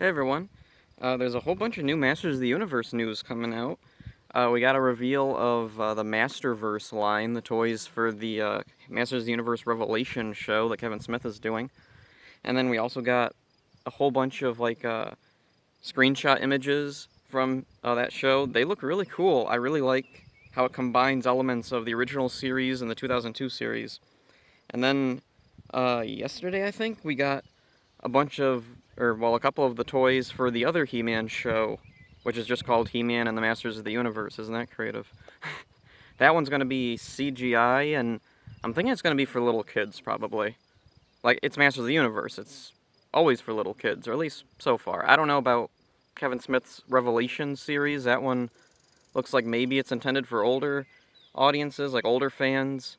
Hey everyone, there's a whole bunch of new Masters of the Universe news coming out. We got a reveal of the Masterverse line, the toys for the Masters of the Universe Revelation show that Kevin Smith is doing. And then we also got a whole bunch of screenshot images from that show. They look really cool. I really like how it combines elements of the original series and the 2002 series. And then yesterday, I think, we got a couple of the toys for the other He-Man show, which is just called He-Man and the Masters of the Universe. Isn't that creative? That one's going to be CGI, and I'm thinking it's going to be for little kids, probably. Like, it's Masters of the Universe. It's always for little kids, or at least so far. I don't know about Kevin Smith's Revelation series. That one looks like maybe it's intended for older audiences, like older fans.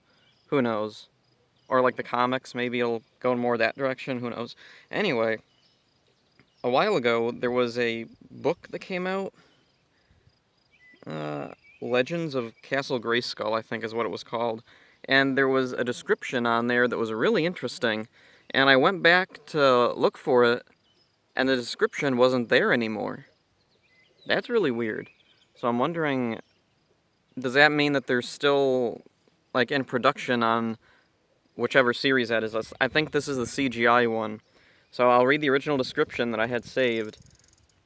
Who knows? Or like the comics, maybe it'll go more that direction. Who knows? Anyway, a while ago, there was a book that came out. Legends of Castle Grayskull, I think is what it was called. And there was a description on there that was really interesting. And I went back to look for it, and the description wasn't there anymore. That's really weird. So I'm wondering, does that mean that they're still, like, in production on whichever series that is? I think this is the CGI one. So I'll read the original description that I had saved.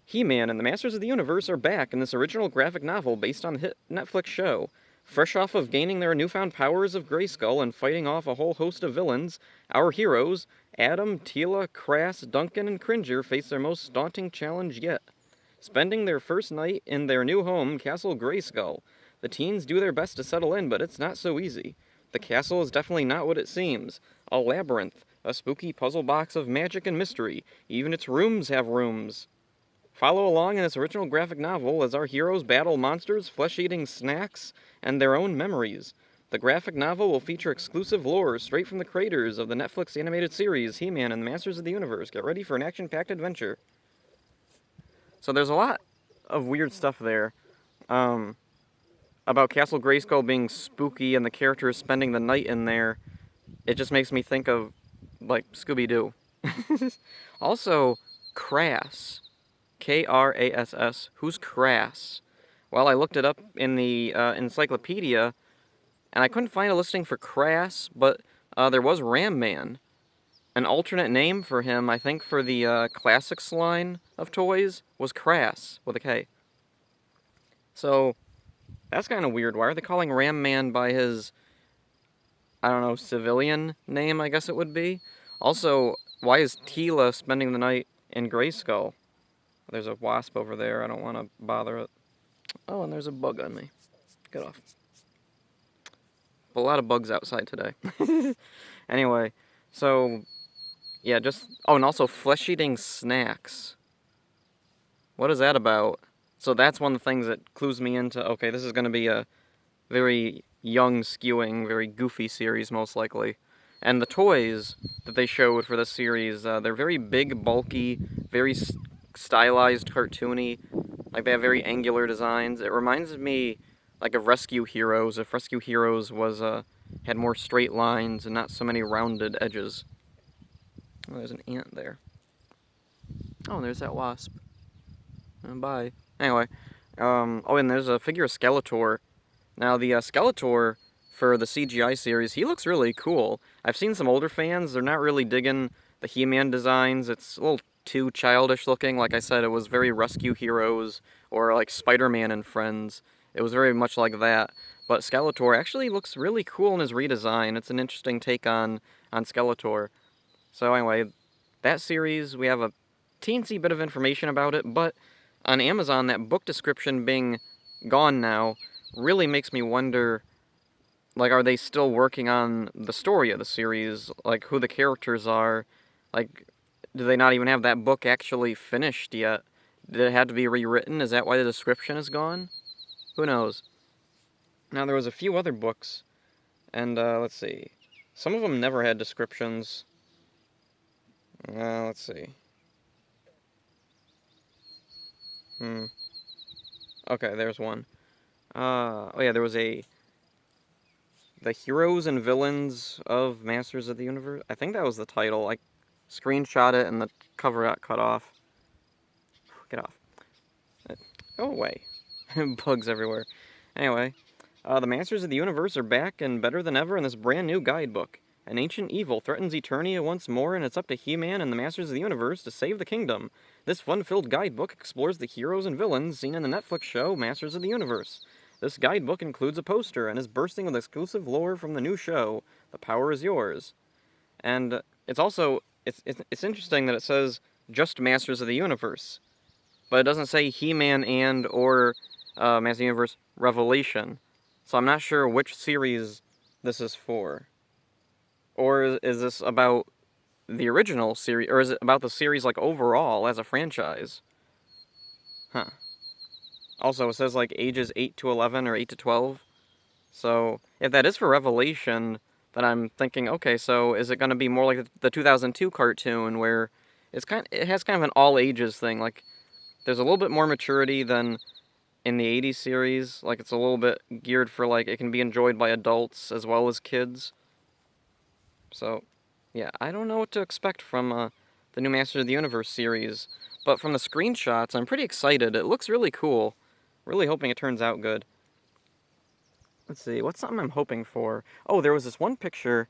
He-Man and the Masters of the Universe are back in this original graphic novel based on the hit Netflix show. Fresh off of gaining their newfound powers of Grayskull and fighting off a whole host of villains, our heroes, Adam, Teela, Crass, Duncan, and Cringer, face their most daunting challenge yet. Spending their first night in their new home, Castle Grayskull, the teens do their best to settle in, but it's not so easy. The castle is definitely not what it seems. A labyrinth, a spooky puzzle box of magic and mystery. Even its rooms have rooms. Follow along in this original graphic novel as our heroes battle monsters, flesh-eating snacks, and their own memories. The graphic novel will feature exclusive lore straight from the creators of the Netflix animated series He-Man and the Masters of the Universe. Get ready for an action-packed adventure. So there's a lot of weird stuff there. About Castle Grayskull being spooky and the characters spending the night in there. It just makes me think of, like, Scooby-Doo. Also, Crass. Krass. Who's Crass? Well, I looked it up in the encyclopedia, and I couldn't find a listing for Crass, but there was Ram Man. An alternate name for him, I think, for the Classics line of toys was Crass, with a K. So, that's kind of weird. Why are they calling Ram Man by his, I don't know, civilian name, I guess it would be? Also, why is Teela spending the night in Grayskull? There's a wasp over there. I don't want to bother it. Oh, and there's a bug on me. Get off. A lot of bugs outside today. Anyway, so, yeah, oh, and also flesh-eating snacks. What is that about? So that's one of the things that clues me into, okay, this is going to be a very young skewing, very goofy series, most likely. And the toys that they showed for this series, they're very big, bulky, very stylized, cartoony. Like, they have very angular designs. It reminds me, like, of Rescue Heroes, if Rescue Heroes was, had more straight lines and not so many rounded edges. Oh, there's an ant there. Oh, and there's that wasp. Bye. Anyway, oh, and there's a figure of Skeletor. Now, the Skeletor for the CGI series, he looks really cool. I've seen some older fans, they're not really digging the He-Man designs. It's a little too childish looking. Like I said, it was very Rescue Heroes or like Spider-Man and Friends. It was very much like that. But Skeletor actually looks really cool in his redesign. It's an interesting take on Skeletor. So anyway, that series, we have a teensy bit of information about it, but on Amazon, that book description being gone now really makes me wonder, like, are they still working on the story of the series? Like, who the characters are? Like, do they not even have that book actually finished yet? Did it have to be rewritten? Is that why the description is gone? Who knows? Now, there was a few other books, and, let's see. Some of them never had descriptions. Let's see. Okay, there's one. Oh yeah, there was The Heroes and Villains of Masters of the Universe. I think that was the title. I screenshot it and the cover got cut off. Get off. Go away. Bugs everywhere. Anyway, the Masters of the Universe are back and better than ever in this brand new guidebook. An ancient evil threatens Eternia once more, and it's up to He-Man and the Masters of the Universe to save the kingdom. This fun-filled guidebook explores the heroes and villains seen in the Netflix show Masters of the Universe. This guidebook includes a poster and is bursting with exclusive lore from the new show, The Power is Yours. And it's interesting that it says just Masters of the Universe, but it doesn't say He-Man and or Masters of the Universe Revelation. So I'm not sure which series this is for. Or is this about the original series, or is it about the series like overall as a franchise? Huh. Also, it says like ages 8 to 11 or 8 to 12. So if that is for Revelation, then I'm thinking, okay, so is it going to be more like the 2002 cartoon where it has kind of an all ages thing? Like there's a little bit more maturity than in the 80s series. Like it's a little bit geared for like it can be enjoyed by adults as well as kids. So, yeah, I don't know what to expect from the new Masters of the Universe series, but from the screenshots, I'm pretty excited. It looks really cool. Really hoping it turns out good. Let's see, what's something I'm hoping for? Oh, there was this one picture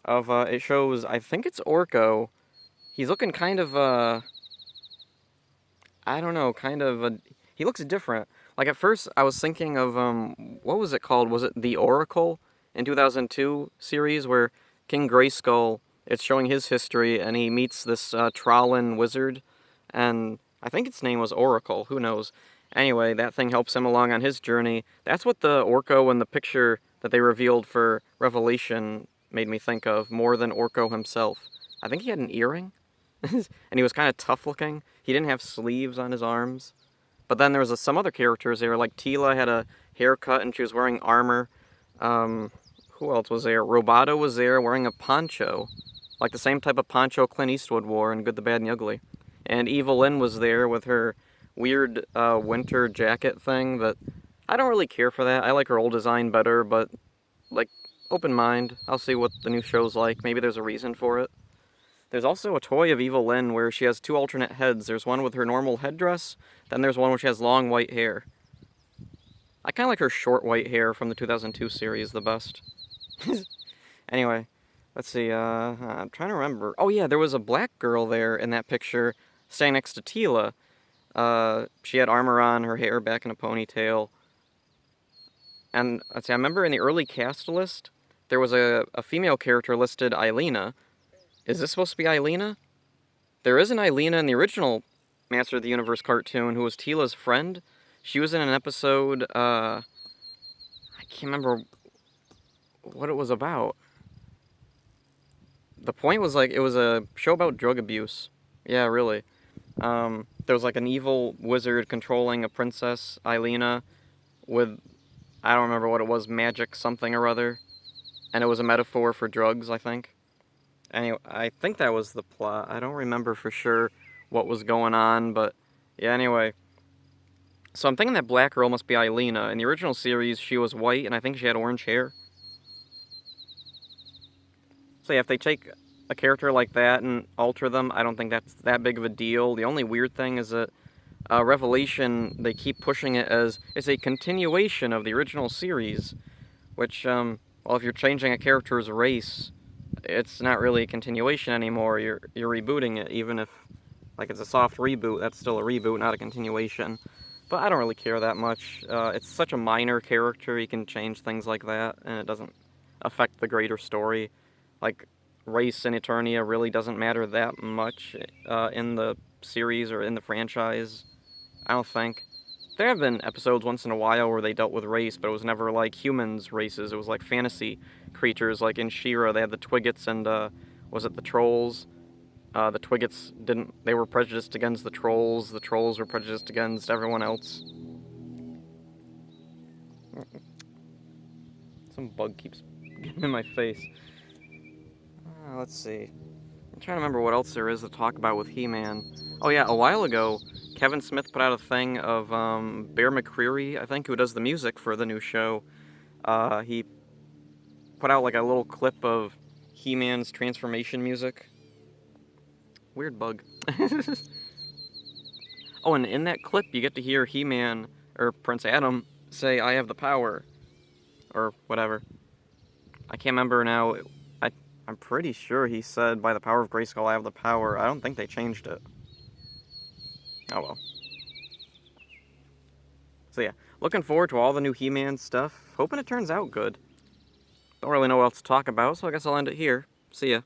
of, it shows, I think it's Orko. He's looking kind of, I don't know, he looks different. Like, at first, I was thinking of, what was it called? Was it The Oracle in 2002 series, where King Grayskull, it's showing his history, and he meets this Trollan wizard, and I think its name was Oracle, who knows. Anyway, that thing helps him along on his journey. That's what the Orko in the picture that they revealed for Revelation made me think of, more than Orko himself. I think he had an earring, and he was kind of tough looking. He didn't have sleeves on his arms. But then there was some other characters there, like Teela had a haircut and she was wearing armor. Who else was there? Roboto was there wearing a poncho. Like the same type of poncho Clint Eastwood wore in Good, the Bad, and the Ugly. And Evelyn was there with her weird winter jacket thing that... I don't really care for that. I like her old design better, but, like, open mind. I'll see what the new show's like. Maybe there's a reason for it. There's also a toy of Evelyn where she has two alternate heads. There's one with her normal headdress, then there's one which has long white hair. I kind of like her short white hair from the 2002 series the best. Anyway, let's see, I'm trying to remember. Oh yeah, there was a black girl there in that picture, standing next to Teela. She had armor on, her hair back in a ponytail. And, let's see, I remember in the early cast list, there was a female character listed, Eilina. Is this supposed to be Eilina? There is an Eilina in the original Master of the Universe cartoon who was Teela's friend. She was in an episode, I can't remember what it was about. The point was like, it was a show about drug abuse. Yeah, really. There was like an evil wizard controlling a princess, Eilina, with, I don't remember what it was, magic something or other. And it was a metaphor for drugs, I think. Anyway, I think that was the plot. I don't remember for sure what was going on, but yeah, anyway. So I'm thinking that black girl must be Eilina. In the original series, she was white, and I think she had orange hair. So yeah, if they take a character like that and alter them, I don't think that's that big of a deal. The only weird thing is that Revelation, they keep pushing it as it's a continuation of the original series, which, well, if you're changing a character's race, it's not really a continuation anymore. You're rebooting it, even if, like, it's a soft reboot. That's still a reboot, not a continuation. But I don't really care that much. It's such a minor character, you can change things like that, and it doesn't affect the greater story. Like, race in Eternia really doesn't matter that much in the series or in the franchise, I don't think. There have been episodes once in a while where they dealt with race, but it was never like humans' races. It was like fantasy creatures, like in She-Ra, they had the Twiggets and, was it the Trolls? The Twiggets they were prejudiced against the Trolls were prejudiced against everyone else. Some bug keeps getting in my face. Let's see. I'm trying to remember what else there is to talk about with He-Man. Oh yeah, a while ago, Kevin Smith put out a thing of Bear McCreary, I think, who does the music for the new show. He put out like a little clip of He-Man's transformation music. Weird bug. Oh, and in that clip, you get to hear He-Man, or Prince Adam, say, "I have the power," or whatever. I can't remember now. I'm pretty sure he said, "By the power of Grayskull, I have the power." I don't think they changed it. Oh well. So yeah, looking forward to all the new He-Man stuff. Hoping it turns out good. Don't really know what else to talk about, so I guess I'll end it here. See ya.